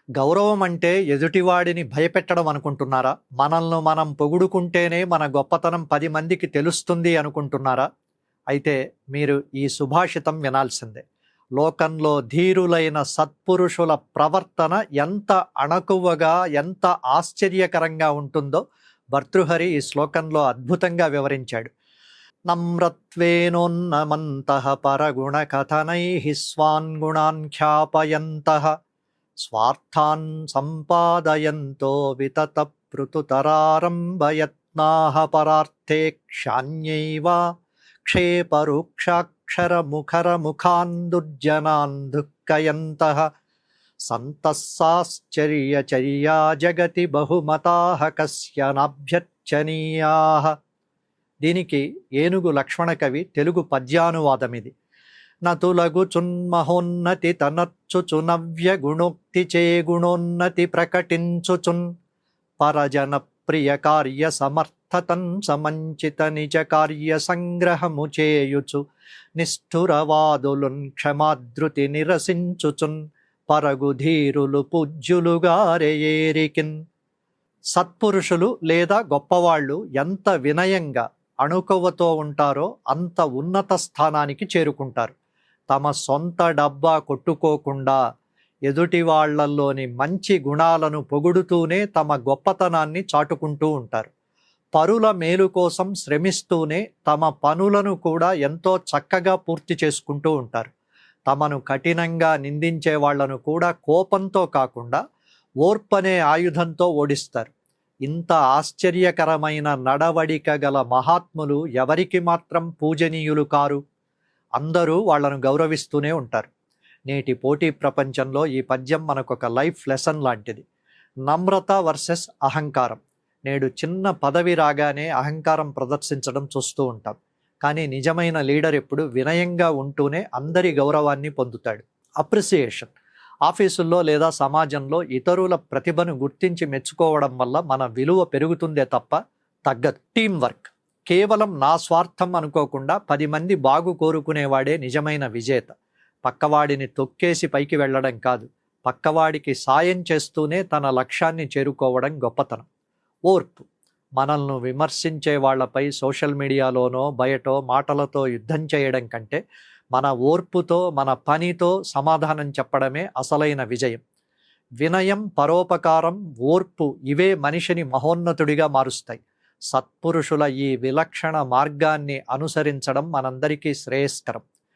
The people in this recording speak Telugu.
గౌరవం అంటే ఎదుటివాడిని భయపెట్టడం అనుకుంటున్నారా? మనల్ని మనం పొగుడుకుంటేనే మన గొప్పతనం 10 మందికి తెలుస్తుంది అనుకుంటున్నారా? అయితే మీరు ఈ సుభాషితం వినాల్సిందే. లోకంలో ధీరులైన సత్పురుషుల ప్రవర్తన ఎంత అణకువగా, ఎంత ఆశ్చర్యకరంగా ఉంటుందో భర్తృహరి ఈ శ్లోకంలో అద్భుతంగా వివరించాడు. నమ్రత్వేనోన్నమంతః పరగుణ కథనైః స్వాన్ గుణాన్ ఖ్యాపయంతః స్వార్థాన్ సంపాదయంతో వితత పృతుతరారంభయత్నాః పరార్థే క్షాన్యైవ క్షేపరుక్షాక్షర ముఖర ముఖాన్ దుర్జనాన్ దుఃఖయంతః సంతః సాశ్చర్యచర్యా జగతి బహుమతాః కస్య నాభ్యర్చనీయాః. దీనికి ఏనుగు లక్ష్మణ కవి తెలుగు పద్యానువాదమిది. నతులగుచున్మహోన్నతి తనర్చుచునవ్య గుణోక్తి చే గుణోన్నతి ప్రకటించుచున్ పరజన ప్రియ కార్య సమర్థతన్ సమంచిత నిజ కార్య సంగ్రహము చేయుచు నిష్ఠురవాదులున్ క్షమాదృతి నిరసించుచున్ పరగుధీరులు పూజ్యులుగారేరికిన్. సత్పురుషులు లేదా గొప్పవాళ్ళు ఎంత వినయంగా అణుకువతో ఉంటారో అంత ఉన్నత స్థానానికి చేరుకుంటారు. తమ సొంత డబ్బా కొట్టుకోకుండా ఎదుటి వాళ్లలోని మంచి గుణాలను పొగుడుతూనే తమ గొప్పతనాన్ని చాటుకుంటూ ఉంటారు. పరుల మేలు కోసం శ్రమిస్తూనే తమ పనులను కూడా ఎంతో చక్కగా పూర్తి చేసుకుంటూ ఉంటారు. తమను కఠినంగా నిందించే వాళ్లను కూడా కోపంతో కాకుండా ఓర్పనే ఆయుధంతో ఓడిస్తారు. ఇంత ఆశ్చర్యకరమైన నడవడిక గల మహాత్ములు ఎవరికి మాత్రం పూజనీయులు కారు? అందరూ వాళ్లను గౌరవిస్తూనే ఉంటారు. నేటి పోటీ ప్రపంచంలో ఈ పద్యం మనకొక లైఫ్ లెసన్ లాంటిది. నమ్రత వర్సెస్ అహంకారం. నేడు చిన్న పదవి రాగానే అహంకారం ప్రదర్శించడం చూస్తూ ఉంటాం. కానీ నిజమైన లీడర్ ఎప్పుడు వినయంగా ఉంటూనే అందరి గౌరవాన్ని పొందుతాడు. అప్రిసియేషన్. ఆఫీసుల్లో లేదా సమాజంలో ఇతరుల ప్రతిభను గుర్తించి మెచ్చుకోవడం వల్ల మన విలువ పెరుగుతుందే తప్ప తగ్గదు. Team work. కేవలం నా స్వార్థం అనుకోకుండా 10 మంది బాగు కోరుకునేవాడే నిజమైన విజేత. పక్కవాడిని తొక్కేసి పైకి వెళ్ళడం కాదు, పక్కవాడికి సాయం చేస్తూనే తన లక్ష్యాన్ని చేరుకోవడం గొప్పతనం. ఓర్పు. మనల్ని విమర్శించే వాళ్లపై సోషల్ మీడియాలోనో బయటో మాటలతో యుద్ధం చేయడం కంటే మన ఓర్పుతో, మన పనితో సమాధానం చెప్పడమే అసలైన విజయం. వినయం, పరోపకారం, ఓర్పు ఇవే మనిషిని మహోన్నతుడిగా మారుస్తాయి. సత్పురుషుల ఈ విలక్షణ మార్గాన్ని అనుసరించడం మనందరికీ శ్రేయస్కరం.